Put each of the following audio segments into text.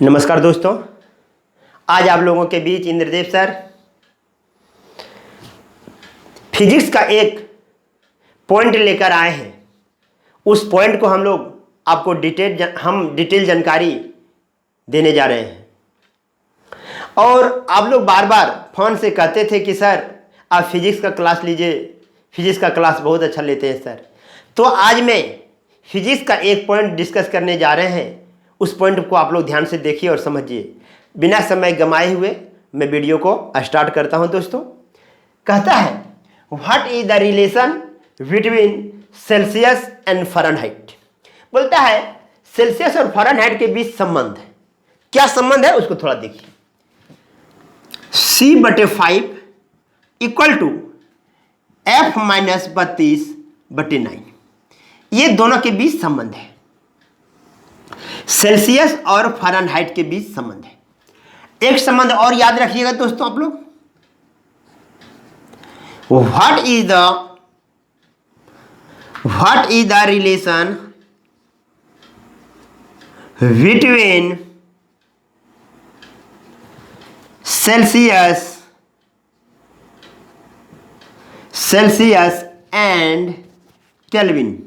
नमस्कार दोस्तों, आज आप लोगों के बीच इंद्रदेव सर फिजिक्स का एक पॉइंट लेकर आए हैं। उस पॉइंट को हम लोग आपको डिटेल जानकारी देने जा रहे हैं। और आप लोग बार बार फ़ोन से कहते थे कि सर आप फिजिक्स का क्लास लीजिए, फिजिक्स का क्लास बहुत अच्छा लेते हैं सर। तो आज मैं फिजिक्स का एक पॉइंट डिस्कस करने जा रहे हैं। उस पॉइंट को आप लोग ध्यान से देखिए और समझिए। बिना समय गंवाए हुए मैं वीडियो को स्टार्ट करता हूं। दोस्तों, कहता है what is the relation between Celsius and Fahrenheit. बोलता है सेल्सियस और फ़ारेनहाइट के बीच संबंध है। क्या संबंध है उसको थोड़ा देखिए। C/5 इक्वल टू F-32/9, ये दोनों के बीच संबंध है। सेल्सियस और फ़ारेनहाइट के बीच संबंध है। एक संबंध और याद रखिएगा दोस्तों आप लोग, what is the relation between Celsius and kelvin.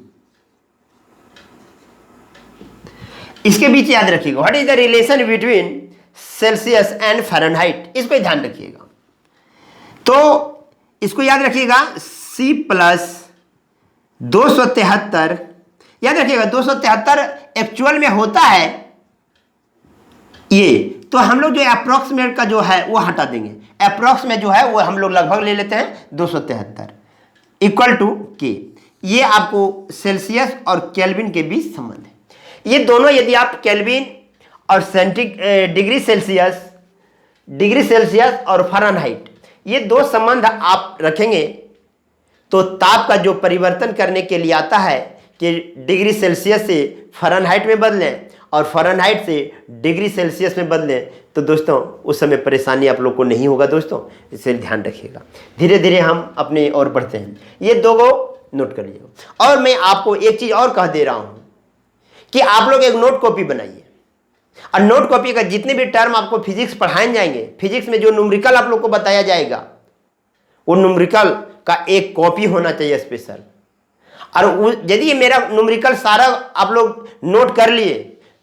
इसके बीच याद रखिएगा what is the relation between Celsius and Fahrenheit, इसको ध्यान रखिएगा। तो इसको याद रखिएगा C+273, याद रखिएगा 273 एक्चुअल में होता है ये, तो हम लोग जो अप्रॉक्सीमेट का जो है वो हटा देंगे। अप्रॉक्स में जो है वो हम लोग लगभग ले लेते हैं 273 इक्वल टू के। ये आपको सेल्सियस और केल्विन के बीच संबंध है। ये दोनों यदि आप केल्विन और डिग्री सेल्सियस और फ़ारेनहाइट, ये दो संबंध आप रखेंगे तो ताप का जो परिवर्तन करने के लिए आता है कि डिग्री सेल्सियस से फ़ारेनहाइट में बदलें और फ़ारेनहाइट से डिग्री सेल्सियस में बदलें, तो दोस्तों उस समय परेशानी आप लोग को नहीं होगा। दोस्तों इसे ध्यान रखिएगा। धीरे धीरे हम अपने और बढ़ते हैं। ये दो नोट कर लीजिएगा। और मैं आपको एक चीज़ और कह दे रहा हूँ कि आप लोग एक नोट कॉपी बनाइए और नोट कॉपी का जितने भी टर्म आपको फिजिक्स पढ़ाए जाएंगे, फिजिक्स में जो न्यूमेरिकल आप लोग को बताया जाएगा, वो न्यूमेरिकल का एक कॉपी होना चाहिए स्पेशल। और यदि ये मेरा न्यूमेरिकल सारा आप लोग नोट कर लिए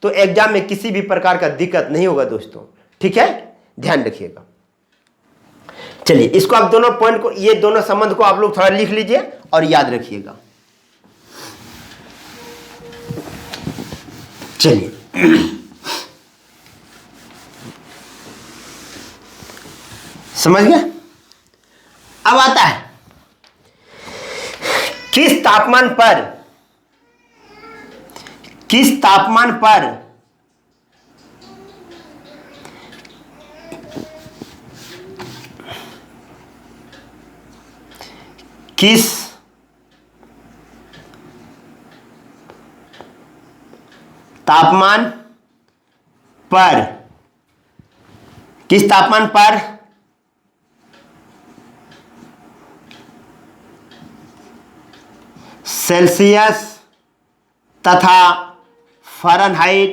तो एग्जाम में किसी भी प्रकार का दिक्कत नहीं होगा दोस्तों। ठीक है, ध्यान रखिएगा। चलिए इसको आप दोनों पॉइंट को, ये दोनों संबंध को आप लोग थोड़ा लिख लीजिए और याद रखिएगा। चलिए समझ गए। अब आता है किस तापमान पर किस तापमान पर सेल्सियस तथा फ़ारेनहाइट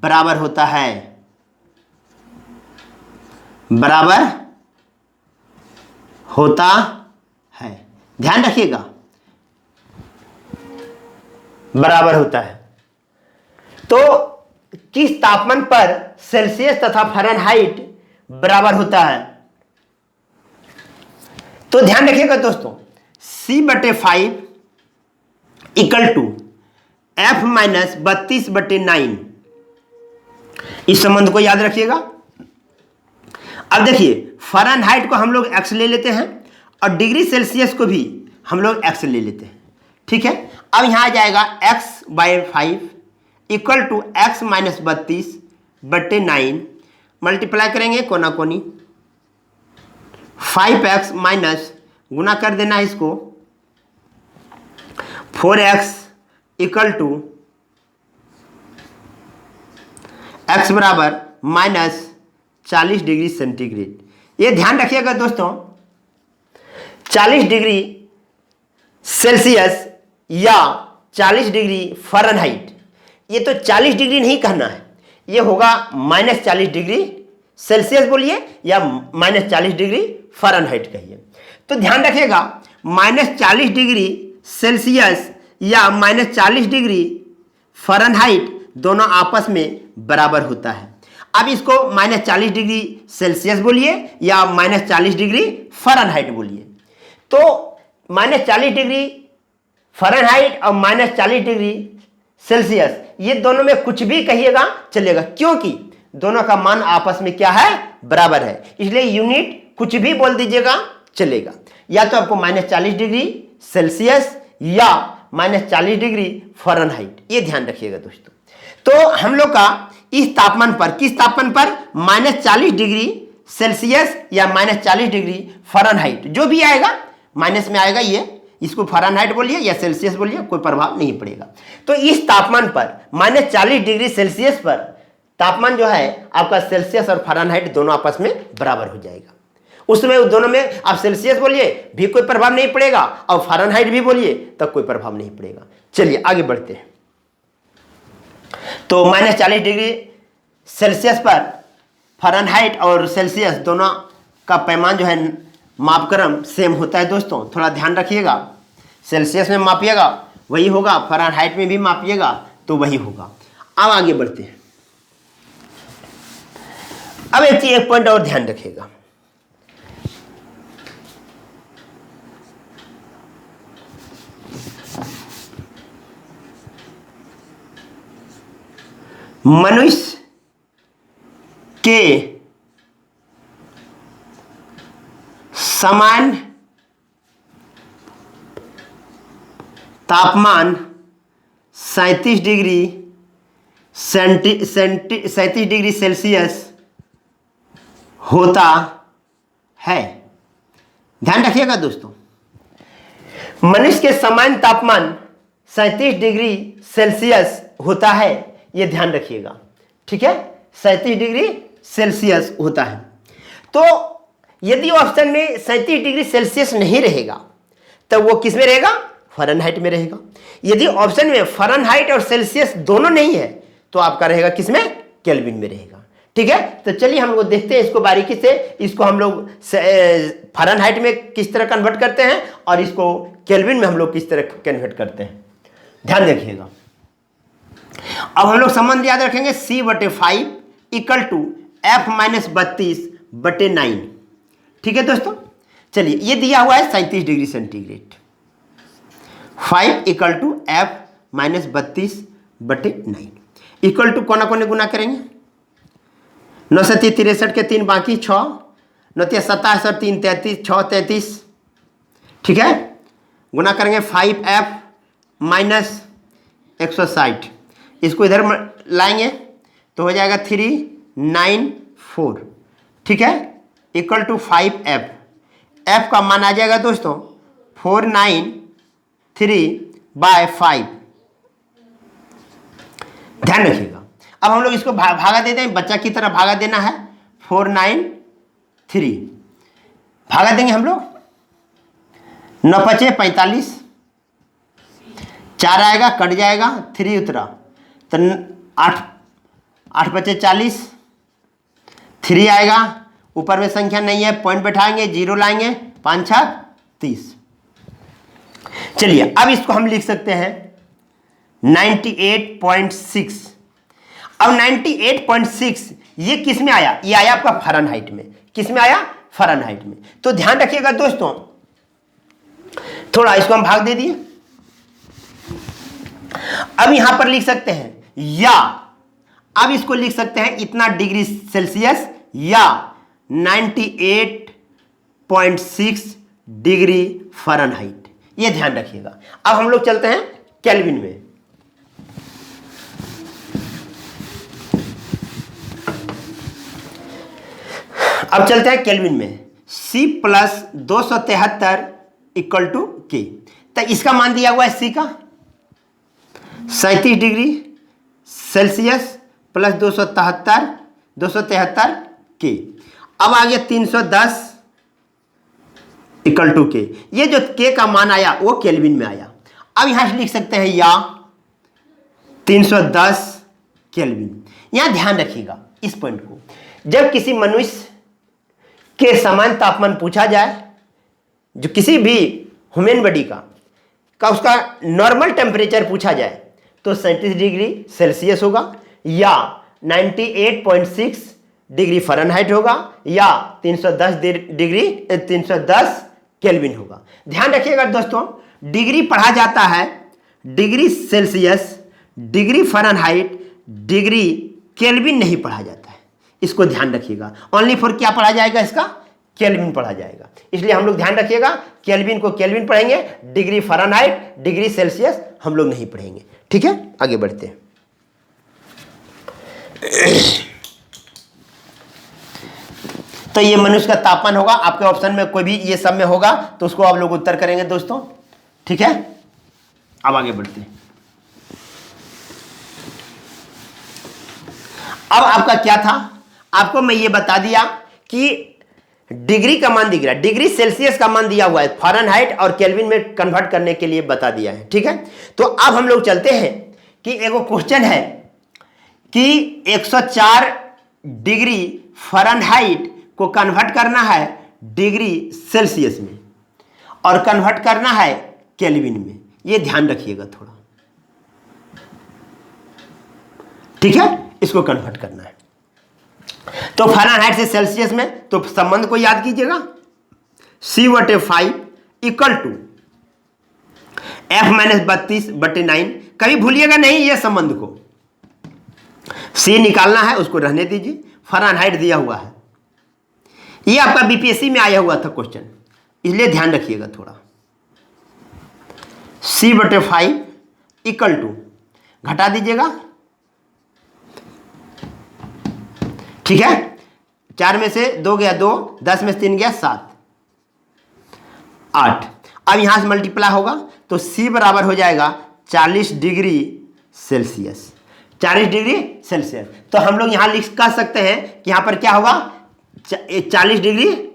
बराबर होता है। ध्यान रखिएगा, बराबर होता है। तो किस तापमान पर सेल्सियस तथा फ़ारेनहाइट बराबर होता है, तो ध्यान रखिएगा दोस्तों। C/5 इक्वल टू F-32/9, इस संबंध को याद रखिएगा। अब देखिए फ़ारेनहाइट को हम लोग x ले लेते हैं और डिग्री सेल्सियस को भी हम लोग x ले लेते हैं। ठीक है, अब यहां आ जाएगा x/5 equal to x-32/9, multiply करेंगे कोना कोनी, 5x माइनस गुना कर देना इसको 4x इक्वल टू x बराबर -40 डिग्री सेंटीग्रेड। ये ध्यान रखिएगा दोस्तों, 40 डिग्री सेल्सियस या 40 डिग्री फ़ारेनहाइट। ये तो 40 डिग्री नहीं कहना है, ये होगा -40 डिग्री सेल्सियस बोलिए या -40 डिग्री फ़ारेनहाइट कहिए। तो ध्यान रखिएगा, -40 डिग्री सेल्सियस या -40 डिग्री फ़ारेनहाइट दोनों आपस में बराबर होता है। अब इसको -40 डिग्री सेल्सियस बोलिए या -40 डिग्री फ़ारेनहाइट बोलिए। तो -40 डिग्री फ़ारेनहाइट और -40 डिग्री सेल्सियस, ये दोनों में कुछ भी कहिएगा चलेगा, क्योंकि दोनों का मान आपस में क्या है, बराबर है। इसलिए यूनिट कुछ भी बोल दीजिएगा चलेगा, या तो आपको -40 डिग्री सेल्सियस या -40 डिग्री फ़ारेनहाइट, ये ध्यान रखिएगा दोस्तों। तो हम लोग का इस तापमान पर, किस तापमान पर, -40 डिग्री सेल्सियस या -40 डिग्री फ़ारेनहाइट, जो भी आएगा माइनस में आएगा, ये इसको फ़ारेनहाइट बोलिए या सेल्सियस बोलिए, कोई प्रभाव नहीं पड़ेगा। तो इस तापमान पर -40 डिग्री सेल्सियस पर तापमान जो है आपका सेल्सियस और फ़ारेनहाइट दोनों आपस में बराबर हो जाएगा। उसमें दोनों में आप सेल्सियस बोलिए भी कोई प्रभाव नहीं पड़ेगा और फ़ारेनहाइट भी बोलिए तब कोई प्रभाव नहीं पड़ेगा। चलिए आगे बढ़ते हैं। तो -40 डिग्री सेल्सियस पर फ़ारेनहाइट और सेल्सियस दोनों का पैमाना जो है, मापक्रम सेम होता है दोस्तों, थोड़ा ध्यान रखिएगा। सेल्सियस में मापिएगा वही होगा, फ़ारेनहाइट में भी मापिएगा तो वही होगा। अब आगे बढ़ते हैं। अब एक पॉइंट और ध्यान रखिएगा, मनुष्य के समान तापमान 37 डिग्री सेल्सियस होता है। ध्यान रखिएगा दोस्तों, मनुष्य के समान तापमान 37 डिग्री सेल्सियस होता है, ये ध्यान रखिएगा, ठीक है। 37 डिग्री सेल्सियस होता है। तो यदि ऑप्शन में 37 डिग्री सेल्सियस नहीं रहेगा तब वो किस में रहेगा, फ़ारेनहाइट में रहेगा। यदि ऑप्शन में फ़ारेनहाइट और सेल्सियस दोनों नहीं है तो आपका रहेगा किस में, केल्विन में रहेगा, ठीक है। तो चलिए हम लोग देखते हैं इसको बारीकी से। इसको हम लोग फ़ारेनहाइट में किस तरह कन्वर्ट करते हैं और इसको केल्विन में हम लोग किस तरह कन्वर्ट करते हैं, ध्यान रखिएगा। अब हम लोग संबंध याद रखेंगे, C/5 = F-32/9, ठीक है दोस्तों। चलिए ये दिया हुआ है 37 degree centigrade, 5 = F-32/9 equal to कोना कोने गुना करेंगे, 9 से 63 के 3 बाकी 6, 9 27 और 3 33, 6 33, ठीक है। गुना करेंगे 5F - 160, इसको इधर लाएंगे तो हो जाएगा 394, ठीक है, इक्वल टू 5F। F का मान आ जाएगा दोस्तों 493/5, ध्यान रखिएगा। अब हम लोग इसको भागा देते हैं, बच्चा की तरह भागा देना है, 493 भागा देंगे हम लोग, 9 × 5 = 45, 4 आएगा कट जाएगा, 3 उतरा तो 8 × 5 = 40, 3 आएगा, ऊपर में संख्या नहीं है, पॉइंट बैठाएंगे, 0 लाएंगे, 5 × 6 = 30। चलिए अब इसको हम लिख सकते हैं 98.6। अब 98.6 ये किस में आया, ये आया आपका फ़ारेनहाइट में। किस में आया, फ़ारेनहाइट में। तो ध्यान रखिएगा दोस्तों, थोड़ा इसको हम भाग दे दिए। अब यहां पर लिख सकते हैं, या अब इसको लिख सकते हैं इतना डिग्री सेल्सियस या 98.6 डिग्री फ़ारेनहाइट, ये ध्यान रखिएगा। अब हम लोग चलते हैं केल्विन में। अब चलते हैं केल्विन में, C+273 = K। तो इसका मान दिया हुआ है C का 37 डिग्री सेल्सियस प्लस 273 K। अब आ गया 310 = K। ये जो K का मान आया वो केल्विन में आया। अब यहां से लिख सकते हैं या 310 केल्विन। यहां ध्यान रखिएगा इस पॉइंट को, जब किसी मनुष्य के समान तापमान पूछा जाए, जो किसी भी ह्यूमन बॉडी का उसका नॉर्मल टेम्परेचर पूछा जाए तो 37 डिग्री सेल्सियस होगा या 98.6 डिग्री फ़ारेनहाइट होगा या 310 केल्विन होगा। ध्यान रखिएगा दोस्तों, डिग्री पढ़ा जाता है degree Celsius, degree Fahrenheit, degree kelvin नहीं पढ़ा जाता है। इसको ध्यान रखिएगा। ओनली फॉर क्या पढ़ा जाएगा? इसका केल्विन पढ़ा जाएगा। इसलिए हम लोग ध्यान रखिएगा, केल्विन को केल्विन पढ़ेंगे, डिग्री फ़ारेनहाइट, डिग्री सेल्सियस हम लोग नहीं पढ़ेंगे। ठीक है, आगे बढ़ते हैं। तो ये मनुष्य का तापमान होगा। आपके ऑप्शन में कोई भी ये सब में होगा तो उसको आप लोग उत्तर करेंगे दोस्तों। ठीक है, अब आगे बढ़ते हैं। अब आपका क्या था, आपको मैं ये बता दिया कि डिग्री का मान दिख रहा है, डिग्री सेल्सियस का मान दिया हुआ है, फ़ारेनहाइट और केल्विन में कन्वर्ट करने के लिए बता दिया है। ठीक है, तो अब हम लोग चलते हैं कि एगो क्वेश्चन है कि 104 डिग्री फ़ारेनहाइट को कन्वर्ट करना है डिग्री सेल्सियस में और कन्वर्ट करना है केल्विन में। ये ध्यान रखिएगा थोड़ा। ठीक है, इसको कन्वर्ट करना है। तो फ़ारेनहाइट से सेल्सियस में, तो संबंध को याद कीजिएगा, C/5 इक्वल टू F-32/9। कभी भूलिएगा नहीं ये संबंध को। C निकालना है, उसको रहने दीजिए, फ़ारेनहाइट दिया हुआ है। ये आपका बीपीएससी में आया हुआ था क्वेश्चन, इसलिए ध्यान रखिएगा थोड़ा। C/5 इक्वल टू, घटा दीजिएगा। ठीक है, 4 में से 2 गया 2, 10 में से 3 गया 7, 8। अब यहां से मल्टीप्लाई होगा तो C बराबर हो जाएगा 40 डिग्री सेल्सियस। 40 degree Celsius. तो हम लोग यहां लिख कह सकते हैं कि यहां पर क्या होगा, 40 डिग्री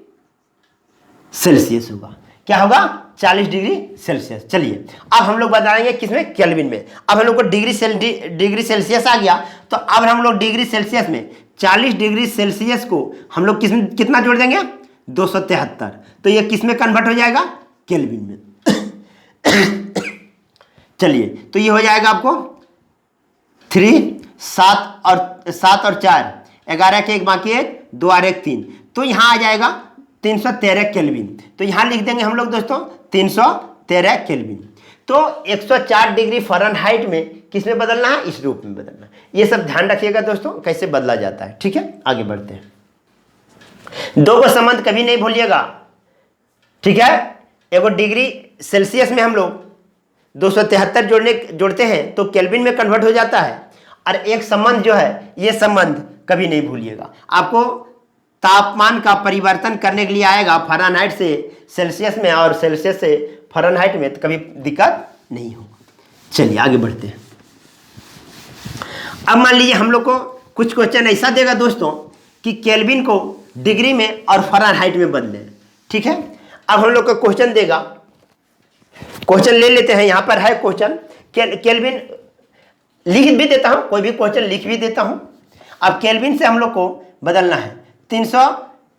सेल्सियस होगा। क्या होगा? 40 डिग्री सेल्सियस। चलिए अब हम लोग बताएंगे किसमें, केल्विन में। अब हम लोग को डिग्री सेल्सियस आ गया, तो अब हम लोग डिग्री सेल्सियस में 40 डिग्री सेल्सियस को हम लोग किसमें कितना जोड़ देंगे, 273। तो ये किसमें कन्वर्ट हो जाएगा, केल्विन में। चलिए तो ये हो जाएगा आपको 3, 7 और 4, 11 के 1 बाकी 1, 2 और 1 3। तो यहाँ आ जाएगा 313 केल्विन। तो यहाँ लिख देंगे हम लोग दोस्तों 313 केल्विन। तो 104 डिग्री फ़ारेनहाइट में किस में बदलना है, इस रूप में बदलना है। ये सब ध्यान रखिएगा दोस्तों कैसे बदला जाता है। ठीक है, आगे बढ़ते हैं। 2 को संबंध कभी नहीं भूलिएगा। ठीक है, एगो डिग्री सेल्सियस में हम लोग 273 जोड़ते हैं तो केल्विन में कन्वर्ट हो जाता है। और एक संबंध जो है, ये संबंध कभी नहीं भूलिएगा। आपको तापमान का परिवर्तन करने के लिए आएगा फ़ारेनहाइट से सेल्सियस में और सेल्सियस से फ़ारेनहाइट में, तो कभी दिक्कत नहीं होगा। चलिए आगे बढ़ते हैं। अब मान लीजिए हम लोग को कुछ क्वेश्चन ऐसा देगा दोस्तों कि केल्विन को डिग्री में और फ़ारेनहाइट में बदलें। ठीक है, अब हम लोग को क्वेश्चन देगा, क्वेश्चन ले लेते हैं। यहाँ पर है क्वेश्चन, केल्विन लिख भी देता हूँ, कोई भी क्वेश्चन लिख भी देता हूँ। अब केल्विन से हम लोग को बदलना है 300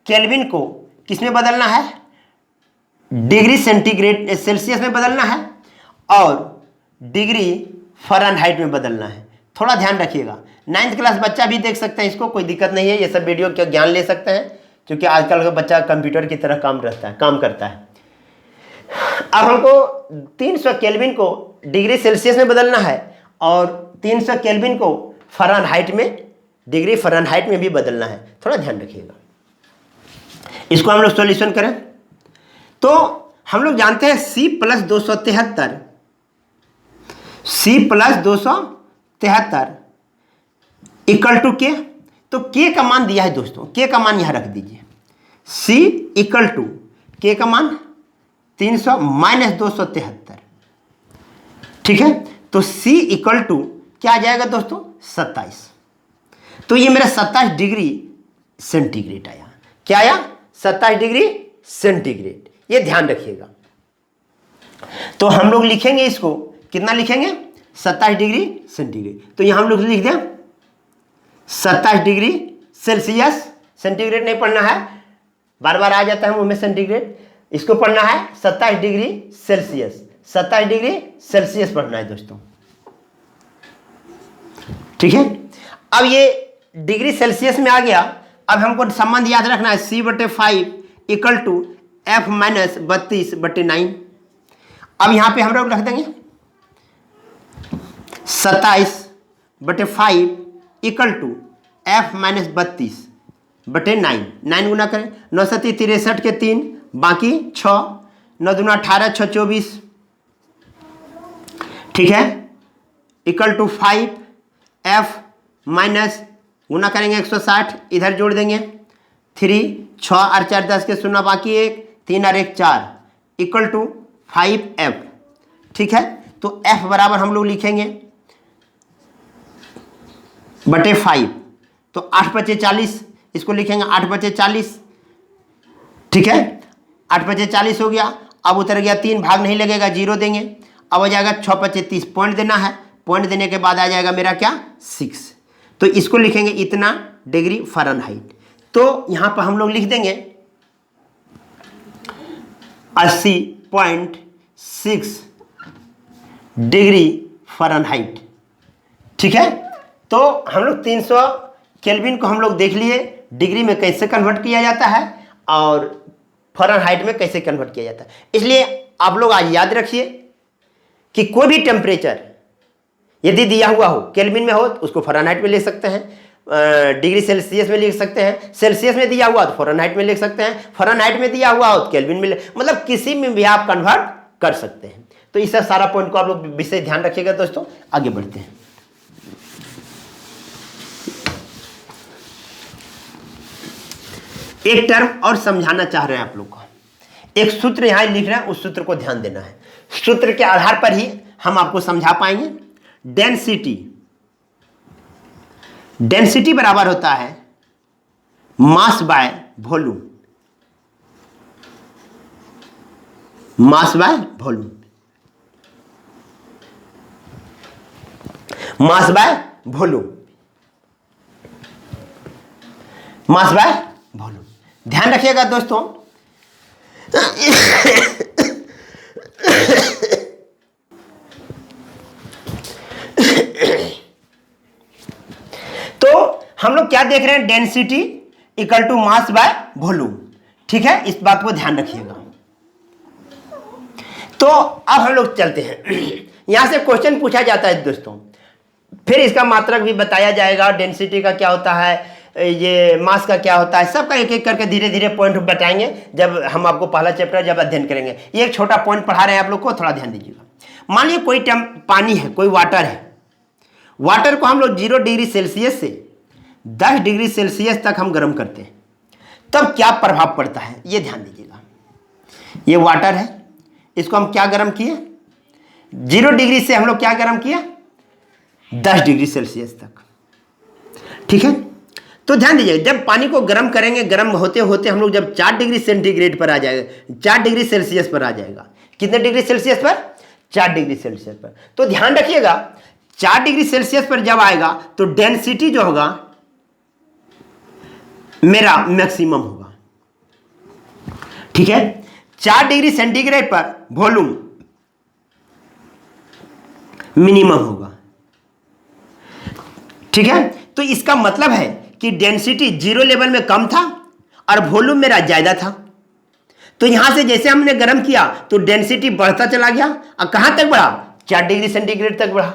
केल्विन को किस में बदलना है, डिग्री सेंटीग्रेड सेल्सियस में बदलना है और डिग्री फ़ारेनहाइट में बदलना है। थोड़ा ध्यान रखिएगा, 9th क्लास बच्चा भी देख सकते हैं इसको, कोई दिक्कत नहीं है। ये सब वीडियो का ज्ञान ले सकते हैं, क्योंकि आजकल का बच्चा कंप्यूटर की तरह काम करता है। अब हमको 300 केल्विन को डिग्री सेल्सियस में बदलना है और 300 केल्विन को फ़ारेनहाइट में, डिग्री फ़ारेनहाइट में भी बदलना है। थोड़ा ध्यान रखिएगा। इसको हम लोग सॉल्यूशन करें तो हम लोग जानते हैं C+273 इक्वल टू के। तो के का मान दिया है दोस्तों, के का मान यहां रख दीजिए। C इक्वल टू के का मान 300 - 273। ठीक है, तो C इक्वल टू क्या आ जाएगा दोस्तों, 27। तो ये मेरा 27 डिग्री सेंटीग्रेड आया। क्या आया, 27 डिग्री सेंटीग्रेड। ये ध्यान रखिएगा। तो हम लोग लिखेंगे इसको कितना लिखेंगे 27 डिग्री सेंटीग्रेड। तो यहाँ हम लोग लिख दें 27 डिग्री सेल्सियस, सेंटीग्रेड नहीं पढ़ना है, बार बार आ जाता है मुंह में सेंटीग्रेड, इसको पढ़ना है 27 डिग्री सेल्सियस, 27 डिग्री सेल्सियस पढ़ना है दोस्तों, ठीक है। अब ये डिग्री सेल्सियस में आ गया। अब हमको संबंध याद रखना है C/5 equal to F minus 32/9। अब यहां पे हम लोग रख देंगे 27/5 इक्वल टू F माइनस 32/9। 9 गुना करें, 9 7 63 के 3 बाकी 6, 9 दूना 18, 6 24, ठीक है, इक्वल टू 5 F माइनस गुना करेंगे 160, इधर जोड़ देंगे 3, 6 और 4 10 के 0 बाकी 1, 3 और 1 4 इक्वल टू 5F, ठीक है। तो F बराबर हम लोग लिखेंगे बटे 5, तो 8/40, इसको लिखेंगे 8/40, ठीक है, 8/40 हो गया। अब उतर गया 3, भाग नहीं लगेगा, 0 देंगे। अब हो जाएगा 6/30, पॉइंट देना है, पॉइंट देने के बाद आ जाएगा मेरा क्या 6, तो इसको लिखेंगे इतना डिग्री फ़ारेनहाइट। तो यहां पर हम लोग लिख देंगे 80.6 डिग्री फ़ारेनहाइट, ठीक है। तो हम लोग 300 केल्विन को हम लोग देख लिए डिग्री में कैसे कन्वर्ट किया जाता है और फ़ारेनहाइट में कैसे कन्वर्ट किया जाता है। इसलिए आप लोग आज याद रखिए कि कोई भी टेम्परेचर यदि दिया हुआ हो, केल्विन में हो तो उसको फ़ारेनहाइट में लिख सकते हैं, डिग्री सेल्सियस में लिख सकते हैं, सेल्सियस में दिया हुआ तो फ़ारेनहाइट में लिख सकते हैं, फ़ारेनहाइट में दिया हुआ हो तो केल्विन में, मतलब किसी में भी आप कन्वर्ट कर सकते हैं। तो इस सारा पॉइंट को आप लोग विषय ध्यान रखिएगा दोस्तों। आगे बढ़ते हैं। एक टर्म और समझाना चाह रहे हैं आप लोग को, एक सूत्र यहां लिख रहे हैं, उस सूत्र को ध्यान देना है। सूत्र के आधार पर ही हम आपको समझा पाएंगे। डेंसिटी बराबर होता है मास by volume, mass by volume, mass by volume, mass by volume. ध्यान रखिएगा दोस्तों, तो हम लोग क्या देख रहे हैं, density equal to mass by volume, ठीक है, इस बात को ध्यान रखिएगा। तो अब हम लोग चलते हैं, यहां से क्वेश्चन पूछा जाता है दोस्तों, फिर इसका मात्रक भी बताया जाएगा, डेंसिटी का क्या होता है, ये मास का क्या होता है, सबका एक एक करके धीरे धीरे पॉइंट बताएंगे जब हम आपको पहला चैप्टर जब अध्ययन करेंगे। ये एक छोटा पॉइंट पढ़ा रहे हैं आप लोग को, थोड़ा ध्यान दीजिएगा। मान लीजिए कोई पानी है, कोई वाटर है, वाटर को हम लोग 0 डिग्री सेल्सियस से 10 डिग्री सेल्सियस तक हम गर्म करते हैं, तब क्या प्रभाव पड़ता है ये ध्यान दीजिएगा। ये वाटर है, इसको हम क्या गर्म किए, 0 डिग्री से हम लोग क्या गर्म किया 10 डिग्री सेल्सियस तक, ठीक है। तो ध्यान दीजिएगा, जब पानी को गर्म करेंगे, गर्म होते होते हम लोग जब 4 डिग्री सेंटीग्रेड पर आ जाएगा, 4 डिग्री सेल्सियस पर आ जाएगा, कितने डिग्री सेल्सियस पर 4 डिग्री सेल्सियस पर। तो ध्यान रखिएगा 4 डिग्री सेल्सियस पर जब आएगा तो डेंसिटी जो होगा मेरा मैक्सिमम होगा, ठीक है। 4 डिग्री सेंटीग्रेड पर वॉल्यूम मिनिमम होगा, ठीक है। तो इसका मतलब है कि डेंसिटी 0 लेवल में कम था और वॉल्यूम मेरा ज्यादा था। तो यहां से जैसे हमने गर्म किया तो डेंसिटी बढ़ता चला गया और कहां तक बढ़ा, 4 डिग्री सेंटीग्रेड तक बढ़ा।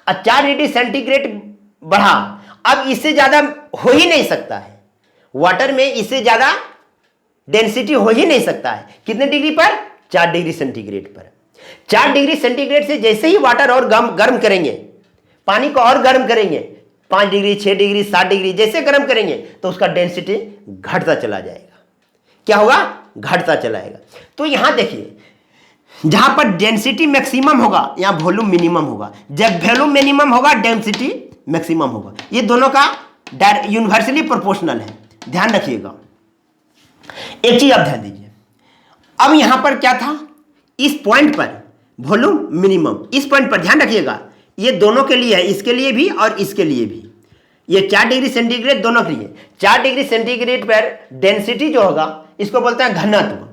और 4 डिग्री सेंटीग्रेड बढ़ा, अब इससे ज्यादा हो ही नहीं सकता है, वाटर में इससे ज्यादा डेंसिटी हो ही नहीं सकता है। कितने डिग्री पर, 4 डिग्री सेंटीग्रेड पर। 4 डिग्री सेंटीग्रेड से जैसे ही वाटर और गर्म करेंगे, पानी को और गर्म करेंगे, 5 डिग्री 6 डिग्री 7 डिग्री जैसे गर्म करेंगे तो उसका डेंसिटी घटता चला जाएगा। क्या होगा, घटता चला जाएगा। तो यहां देखिए, जहां पर डेंसिटी मैक्सिमम होगा यहां वॉल्यूम मिनिमम होगा, जब वॉल्यूम मिनिमम होगा डेंसिटी मैक्सिमम होगा। ये दोनों का यूनिवर्सली प्रोपोर्शनल है, ध्यान रखिएगा। एक चीज आप ध्यान दीजिए, अब यहां पर क्या था, इस पॉइंट पर वॉल्यूम मिनिमम। इस पॉइंट पर ध्यान रखिएगा, ये दोनों के लिए है, इसके लिए भी और इसके लिए भी। ये 4 डिग्री सेंटीग्रेड दोनों के लिए। 4 डिग्री सेंटीग्रेड पर डेंसिटी जो होगा इसको बोलते हैं घनत्व,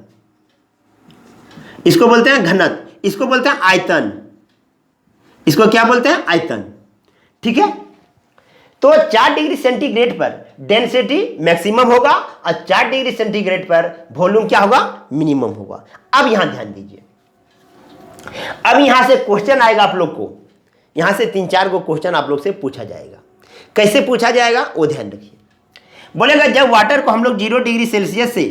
इसको बोलते हैं घनत्व, इसको बोलते हैं आयतन, इसको क्या बोलते हैं? आयतन। ठीक है, तो 4 डिग्री सेंटीग्रेड पर डेंसिटी मैक्सिमम होगा और 4 डिग्री सेंटीग्रेड पर वॉल्यूम क्या होगा? मिनिमम होगा। अब यहां ध्यान दीजिए, अब यहां से क्वेश्चन आएगा आप लोग को, यहां से 3-4 को क्वेश्चन आप लोग से पूछा जाएगा। कैसे पूछा जाएगा वो ध्यान रखिए। बोलेगा जब वाटर को हम लोग 0 डिग्री सेल्सियस से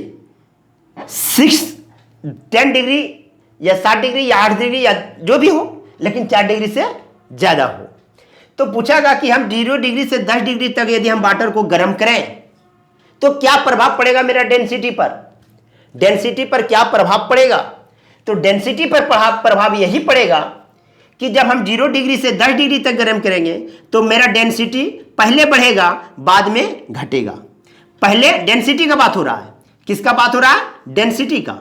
10 डिग्री या 7 डिग्री या 8 डिग्री या जो भी हो, लेकिन 4 डिग्री से ज्यादा हो, तो पूछागा कि हम 0 डिग्री से 10 डिग्री तक यदि हम वाटर को गर्म करें तो क्या प्रभाव पड़ेगा मेरा डेंसिटी पर? डेंसिटी पर क्या प्रभाव पड़ेगा? तो डेंसिटी पर प्रभाव यही पड़ेगा कि जब हम 0 डिग्री से 10 डिग्री तक गर्म करेंगे तो मेरा डेंसिटी पहले बढ़ेगा बाद में घटेगा। पहले डेंसिटी का बात हो रहा है, किसका बात हो रहा है? डेंसिटी का,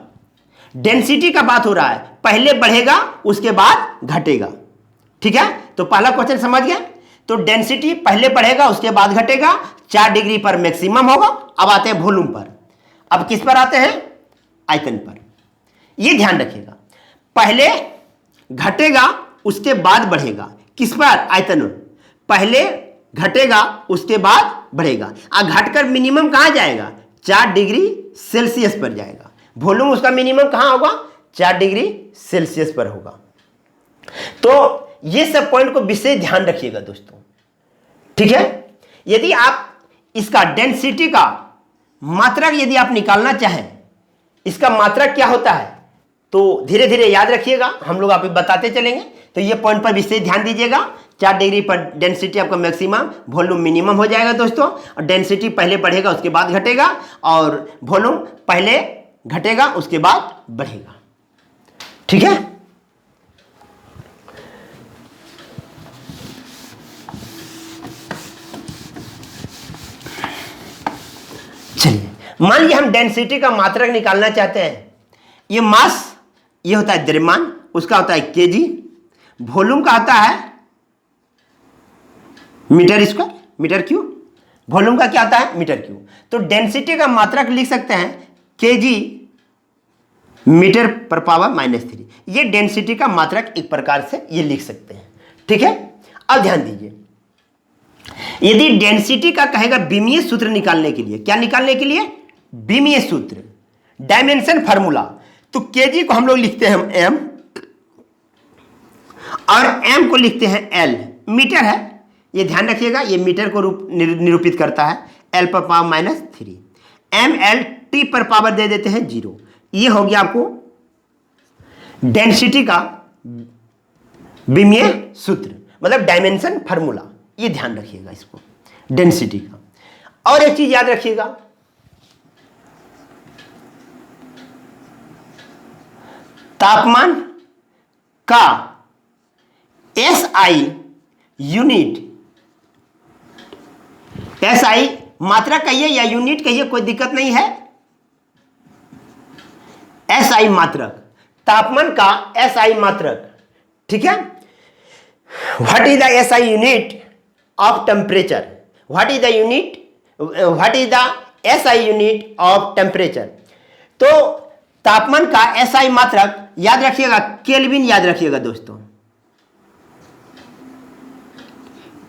डेंसिटी का बात हो रहा है। पहले बढ़ेगा उसके बाद घटेगा। ठीक है, तो पहला क्वेश्चन समझ गए। तो डेंसिटी पहले बढ़ेगा उसके बाद घटेगा, 4 डिग्री पर मैक्सिमम होगा। अब आते हैं वॉल्यूम पर। अब किस पर आते हैं? आयतन पर। यह ध्यान रखिएगा, पहले घटेगा उसके बाद बढ़ेगा। किस पर? आयतन। पहले घटेगा उसके बाद बढ़ेगा। घटकर मिनिमम कहां जाएगा? 4 डिग्री सेल्सियस पर जाएगा। वॉल्यूम उसका मिनिमम कहां होगा? 4 डिग्री सेल्सियस पर होगा। तो ये सब पॉइंट को विशेष ध्यान रखिएगा दोस्तों। ठीक है, यदि आप इसका डेंसिटी का मात्रक यदि आप निकालना चाहें, इसका मात्रक क्या होता है, तो धीरे धीरे याद रखिएगा, हम लोग आप बताते चलेंगे। तो ये पॉइंट पर विशेष ध्यान दीजिएगा। 4 डिग्री पर डेंसिटी आपका मैक्सिमम, वॉल्यूम मिनिमम हो जाएगा दोस्तों। और डेंसिटी पहले बढ़ेगा उसके बाद घटेगा और वॉल्यूम पहले घटेगा उसके बाद बढ़ेगा। ठीक है, चलिए मान लीजिए हम डेंसिटी का मात्रक निकालना चाहते हैं। ये मास, ये होता है द्रव्यमान, उसका होता है केजी। वॉल्यूम का आता है metre square, metre cube. Volume का क्या आता है? Metre cube. तो डेंसिटी का मात्रक लिख सकते हैं केजी मीटर पर पावर -3। ये डेंसिटी का मात्रक एक प्रकार से ये लिख सकते हैं। ठीक है, अब ध्यान दीजिए, यदि डेंसिटी का कहेगा बीमीय सूत्र निकालने के लिए, क्या निकालने के लिए? बीमीय सूत्र, डायमेंशन फार्मूला। तो केजी को हम लोग लिखते हैं एम और एम को लिखते हैं एल। मीटर है, ये ध्यान रखिएगा, ये मीटर को निरूपित करता है। एल पर पावर -3, एम एल टी पर पावर दे देते हैं 0। ये हो गया आपको डेंसिटी का बीमीय सूत्र, मतलब डायमेंशन फार्मूला। ये ध्यान रखिएगा इसको, डेंसिटी का। और एक चीज याद रखिएगा, तापमान का SI यूनिट, SI मात्रा कहिए या यूनिट कहिए, कोई दिक्कत नहीं है। SI मात्रक, तापमान का SI मात्रक। ठीक है, what is the SI unit of temperature? What is the SI unit of temperature? तो तापमान का SI मात्रक याद रखिएगा, केल्विन याद रखिएगा दोस्तों,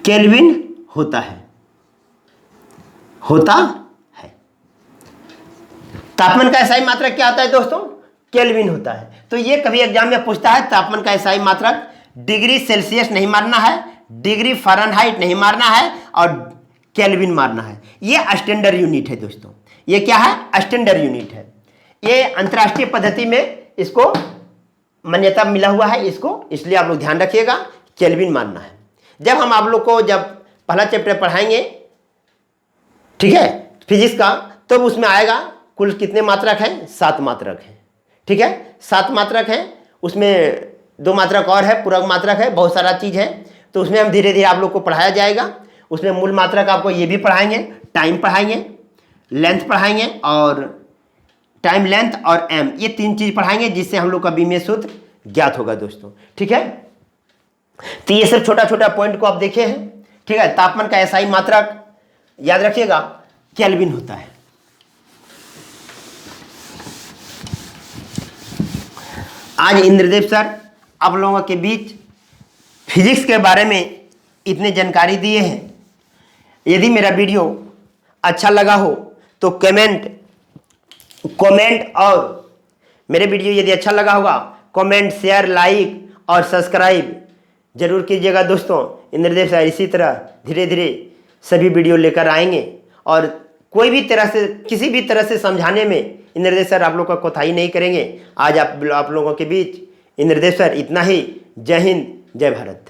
केल्विन होता है, तापमान का SI मात्रक क्या होता है दोस्तों? केल्विन होता है। तो ये कभी एग्जाम में पूछता है, तापमान का SI मात्रक डिग्री सेल्सियस नहीं मारना है, डिग्री फ़ारेनहाइट नहीं मारना है और केल्विन मारना है। ये स्टैंडर्ड यूनिट है दोस्तों। ये क्या है? स्टैंडर्ड यूनिट है। ये अंतर्राष्ट्रीय पद्धति में इसको मान्यता मिला हुआ है इसको, इसलिए आप लोग ध्यान रखिएगा, केल्विन मानना है। जब हम आप लोग को जब पहला चैप्टर पढ़ाएंगे, ठीक है, फिजिक्स का, तो उसमें आएगा कुल कितने मात्रक हैं? 7 मात्रक हैं। ठीक है, 7 मात्रक हैं, उसमें 2 मात्रक और है, पूरक मात्रक है, बहुत सारा चीज़ है। तो उसमें हम धीरे धीरे आप लोग को पढ़ाया जाएगा। उसमें मूल मात्रक आपको ये भी पढ़ाएंगे, टाइम पढ़ाएंगे, लेंथ पढ़ाएंगे और टाइम, लेंथ और एम, ये 3 चीज़ पढ़ाएंगे, जिससे हम लोग का बीमीय सूत्र ज्ञात होगा दोस्तों। ठीक है, तो ये सब छोटा छोटा पॉइंट को आप देखे हैं। ठीक है, तापमान का एसआई मात्रक याद रखिएगा केल्विन होता है। आज इंद्रदेव सर आप लोगों के बीच फिजिक्स के बारे में इतनी जानकारी दिए हैं। यदि मेरा वीडियो अच्छा लगा हो तो कमेंट और मेरे वीडियो यदि अच्छा लगा होगा कमेंट, शेयर, लाइक और सब्सक्राइब जरूर कीजिएगा दोस्तों। इंद्रदेव सर इसी तरह धीरे धीरे सभी वीडियो लेकर आएंगे और कोई भी तरह से किसी भी तरह से समझाने में इंद्रदेव सर आप लोग का कोताही नहीं करेंगे। आज आप लोगों के बीच इंद्रदेव सर इतना ही। जय हिंद, जय भारत।